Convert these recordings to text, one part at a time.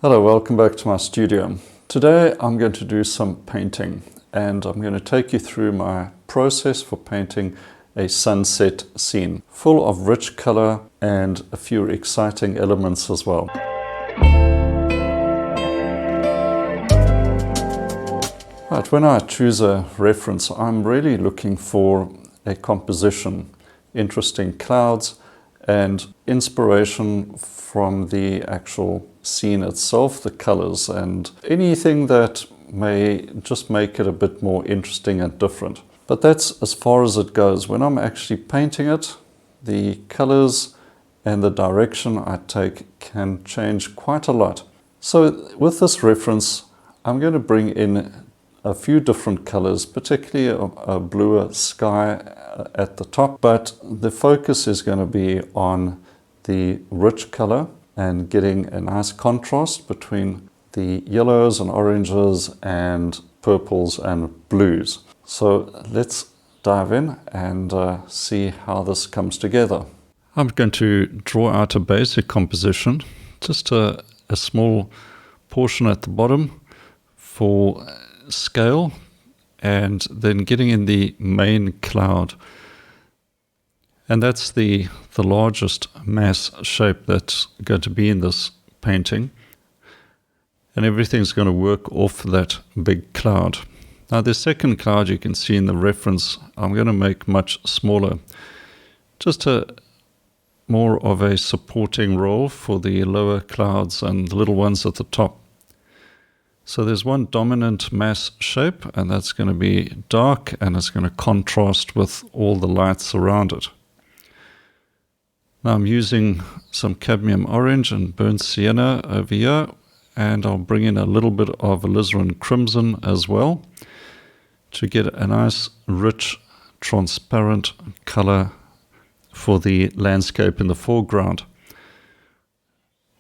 Hello, welcome back to my studio. Today I'm going to do some painting and I'm going to take you through my process for painting a sunset scene full of rich color and a few exciting elements as well. Right, when I choose a reference, I'm really looking for a composition, interesting clouds and inspiration from the actual scene itself, the colors, and anything that may just make it a bit more interesting and different. But that's as far as it goes. When I'm actually painting it, the colors and the direction I take can change quite a lot. So with this reference, I'm going to bring in a few different colors, particularly a bluer sky at the top, but the focus is going to be on the rich color and getting a nice contrast between the yellows and oranges and purples and blues. So let's dive in and see how this comes together. I'm going to draw out a basic composition, just a small portion at the bottom for scale, and then getting in the main cloud. And that's the largest mass shape that's going to be in this painting. And everything's going to work off that big cloud. Now the second cloud you can see in the reference, I'm going to make much smaller. Just more of a supporting role for the lower clouds and the little ones at the top. So there's one dominant mass shape, and that's going to be dark, and it's going to contrast with all the lights around it. Now I'm using some cadmium orange and burnt sienna over here, and I'll bring in a little bit of alizarin crimson as well to get a nice, rich, transparent color for the landscape in the foreground.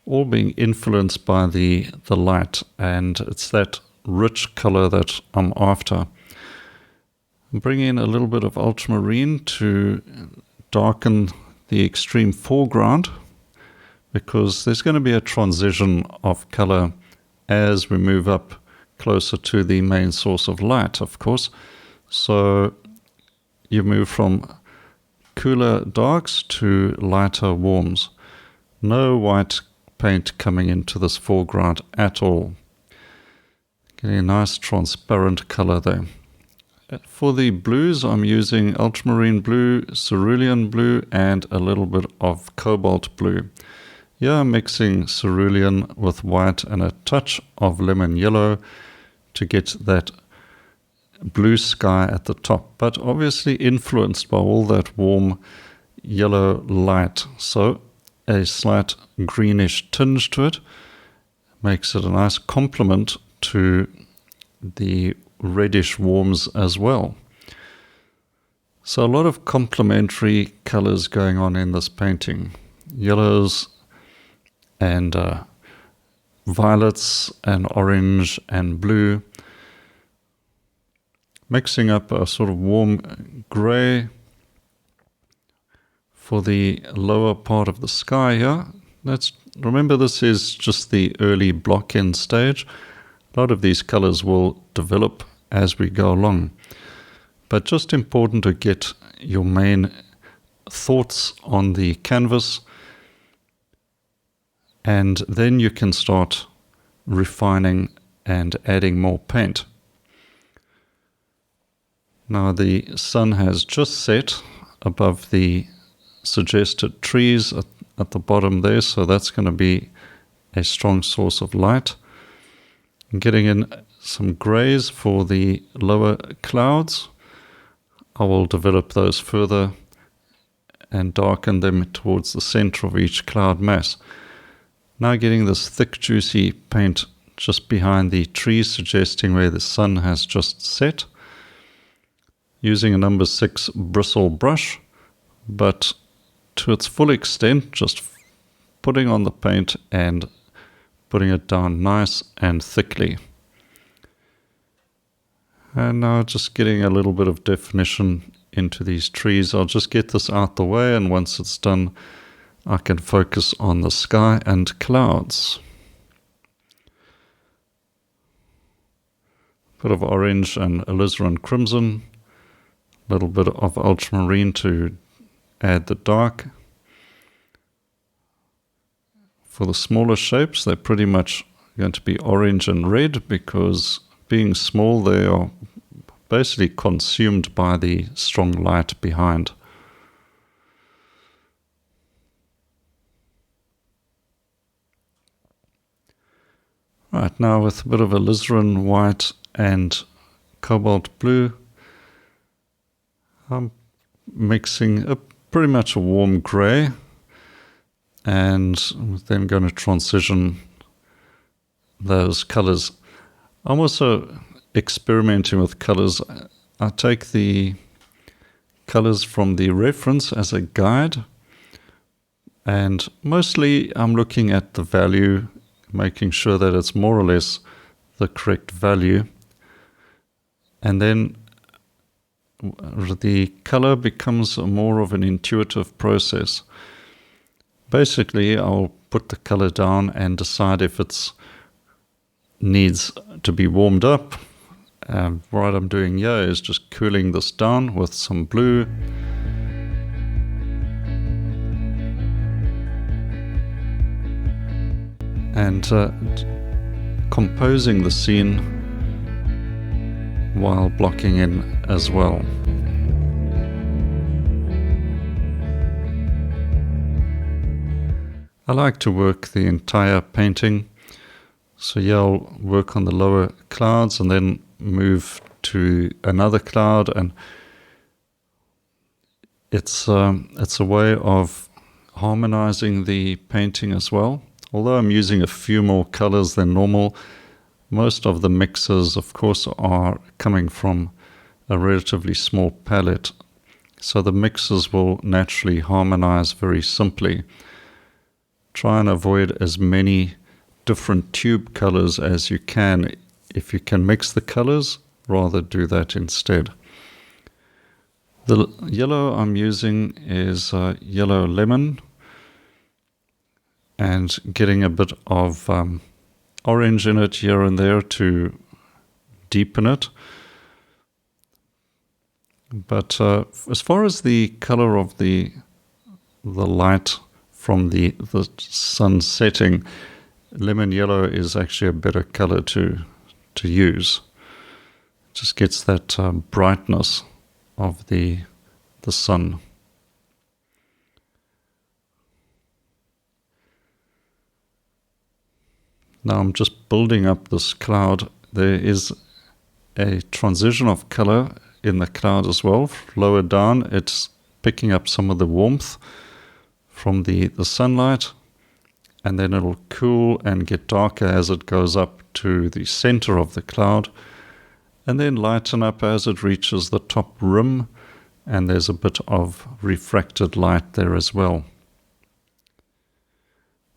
All being influenced by the light, and it's that rich color that I'm after. I'm bringing in a little bit of ultramarine to darken the extreme foreground, because there's going to be a transition of color as we move up closer to the main source of light, of course. So you move from cooler darks to lighter warms. No white paint coming into this foreground at all. Getting a nice transparent color there. For the blues, I'm using ultramarine blue, cerulean blue, and a little bit of cobalt blue. Here I'm mixing cerulean with white and a touch of lemon yellow to get that blue sky at the top, but obviously influenced by all that warm yellow light. So a slight greenish tinge to it makes it a nice complement to the reddish warms as well. So a lot of complementary colors going on in this painting. Yellows and violets and orange and blue, mixing up a sort of warm gray for the lower part of the sky here. Remember, this is just the early block-in stage. A lot of these colors will develop as we go along. But just important to get your main thoughts on the canvas, and then you can start refining and adding more paint. Now the sun has just set above the suggested trees at the bottom there, so that's going to be a strong source of light. I'm getting in some grays for the lower clouds. I will develop those further and darken them towards the center of each cloud mass. Now getting this thick, juicy paint just behind the trees, suggesting where the sun has just set. Using a number 6 bristle brush, but to its full extent, just putting on the paint and putting it down nice and thickly. And now just getting a little bit of definition into these trees. I'll just get this out the way, and once it's done, I can focus on the sky and clouds. bit of orange and alizarin crimson, a little bit of ultramarine to add the dark. For the smaller shapes, they're pretty much going to be orange and red because being small, they are basically consumed by the strong light behind. Right, now with a bit of alizarin white and cobalt blue, I'm mixing pretty much a warm grey, and then going to transition those colors. I'm also experimenting with colors. I take the colors from the reference as a guide, and mostly I'm looking at the value, making sure that it's more or less the correct value, and then the color becomes more of an intuitive process. Basically, I'll put the color down and decide if it needs to be warmed up. What I'm doing here is just cooling this down with some blue. And composing the scene while blocking in as well. I like to work the entire painting. So yeah, I'll work on the lower clouds and then move to another cloud, and it's a way of harmonizing the painting as well. Although I'm using a few more colors than normal, most of the mixes, of course, are coming from a relatively small palette. So the mixes will naturally harmonize very simply. Try and avoid as many different tube colors as you can. If you can mix the colors, rather do that instead. The yellow I'm using is yellow lemon, and getting a bit of orange in it here and there to deepen it. But as far as the color of the light from the sun setting, lemon yellow is actually a better color to use. It just gets that brightness of the sun. Now I'm just building up this cloud. There is a transition of color in the cloud as well. Lower down, it's picking up some of the warmth from the sunlight, and then it'll cool and get darker as it goes up to the center of the cloud, and then lighten up as it reaches the top rim, and there's a bit of refracted light there as well.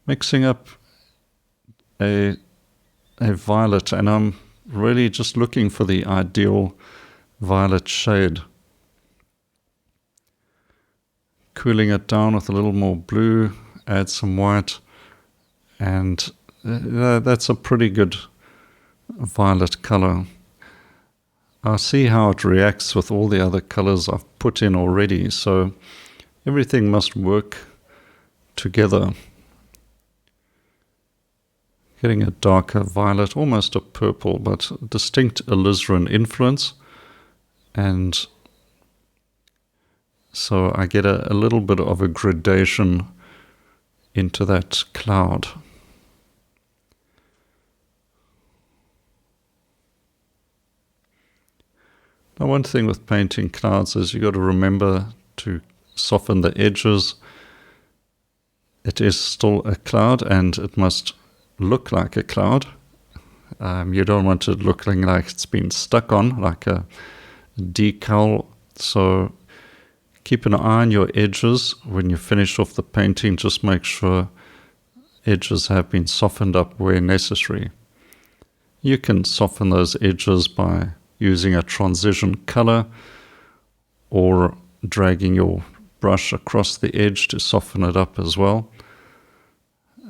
Mixing up a violet, and I'm really just looking for the ideal violet shade. Cooling it down with a little more blue, add some white, and that's a pretty good violet color. I'll see how it reacts with all the other colors I've put in already, so everything must work together. Getting a darker violet, almost a purple, but distinct alizarin influence, and so I get a little bit of a gradation into that cloud. Now, one thing with painting clouds is you've got to remember to soften the edges. It is still a cloud, and it must look like a cloud. You don't want it looking like it's been stuck on, like a decal. So keep an eye on your edges when you finish off the painting. Just make sure edges have been softened up where necessary. You can soften those edges by using a transition color or dragging your brush across the edge to soften it up as well.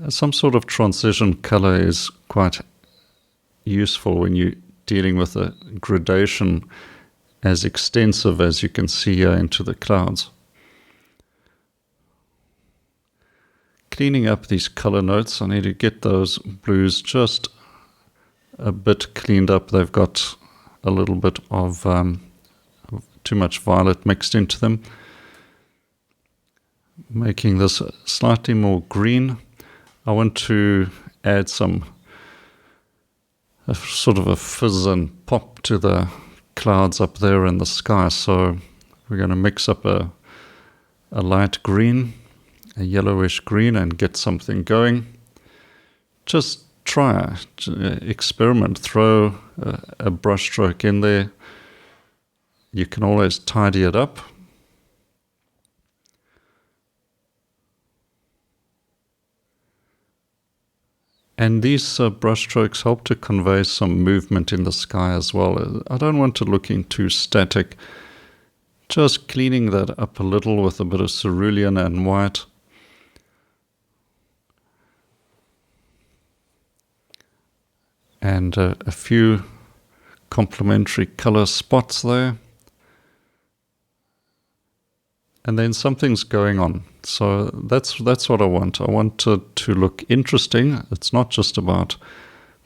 Some sort of transition color is quite useful when you dealing with a gradation as extensive as you can see here into the clouds. Cleaning up these color notes, I need to get those blues just a bit cleaned up. They've got a little bit of too much violet mixed into them. Making this slightly more green. I want to add some sort of a fizz and pop to the clouds up there in the sky. So we're going to mix up a light green, a yellowish green, and get something going. Just try, experiment, throw a brush stroke in there. You can always tidy it up. And these brush strokes help to convey some movement in the sky as well. I don't want it looking too static. Just cleaning that up a little with a bit of cerulean and white. And a few complementary color spots there. And then something's going on. So that's what I want. I want it to look interesting. It's not just about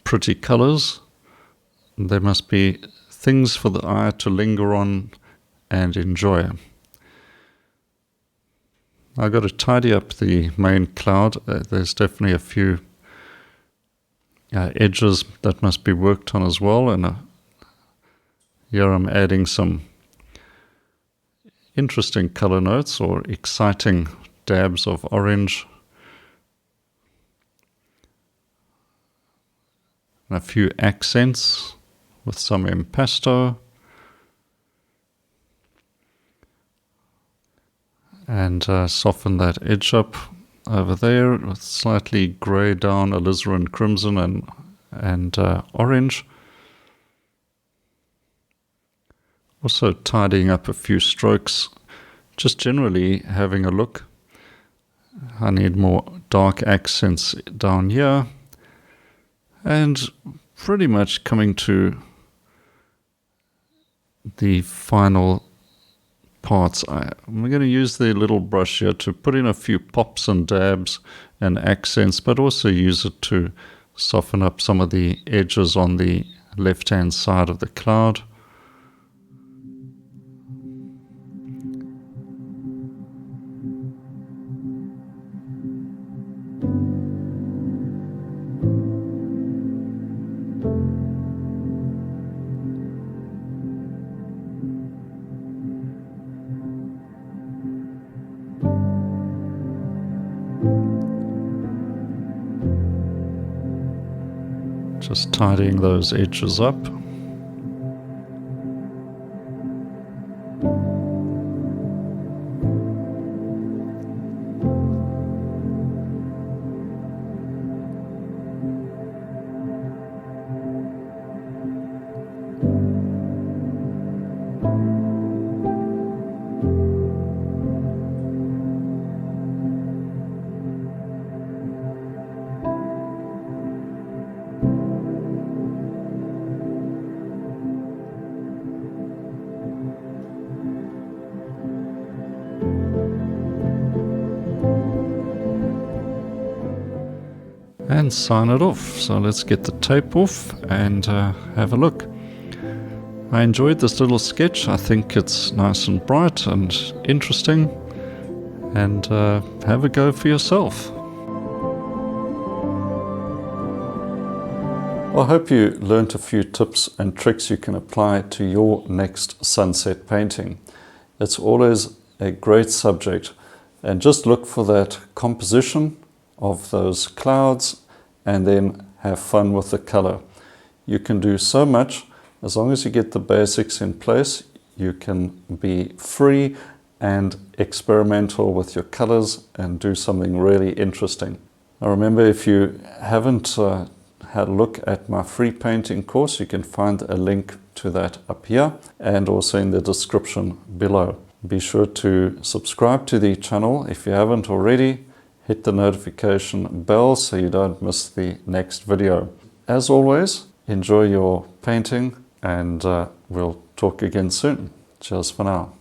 pretty colors. There must be things for the eye to linger on and enjoy. I've got to tidy up the main cloud. There's definitely a few edges that must be worked on as well. And here I'm adding some interesting color notes or exciting dabs of orange. And a few accents with some impasto. And soften that edge up over there with slightly grey down alizarin crimson and orange. Also tidying up a few strokes, just generally having a look. I need more dark accents down here, and pretty much coming to the final parts. I'm going to use the little brush here to put in a few pops and dabs and accents, but also use it to soften up some of the edges on the left-hand side of the cloud. Just tidying those edges up. And sign it off. So let's get the tape off and have a look. I enjoyed this little sketch. I think it's nice and bright and interesting. And have a go for yourself. I hope you learnt a few tips and tricks you can apply to your next sunset painting. It's always a great subject, and just look for that composition of those clouds and then have fun with the color. You can do so much. As long as you get the basics in place, you can be free and experimental with your colors and do something really interesting. Now remember, if you haven't had a look at my free painting course, you can find a link to that up here and also in the description below. Be sure to subscribe to the channel if you haven't already. Hit the notification bell so you don't miss the next video. As always, Enjoy your painting, and we'll talk again soon. Cheers for now.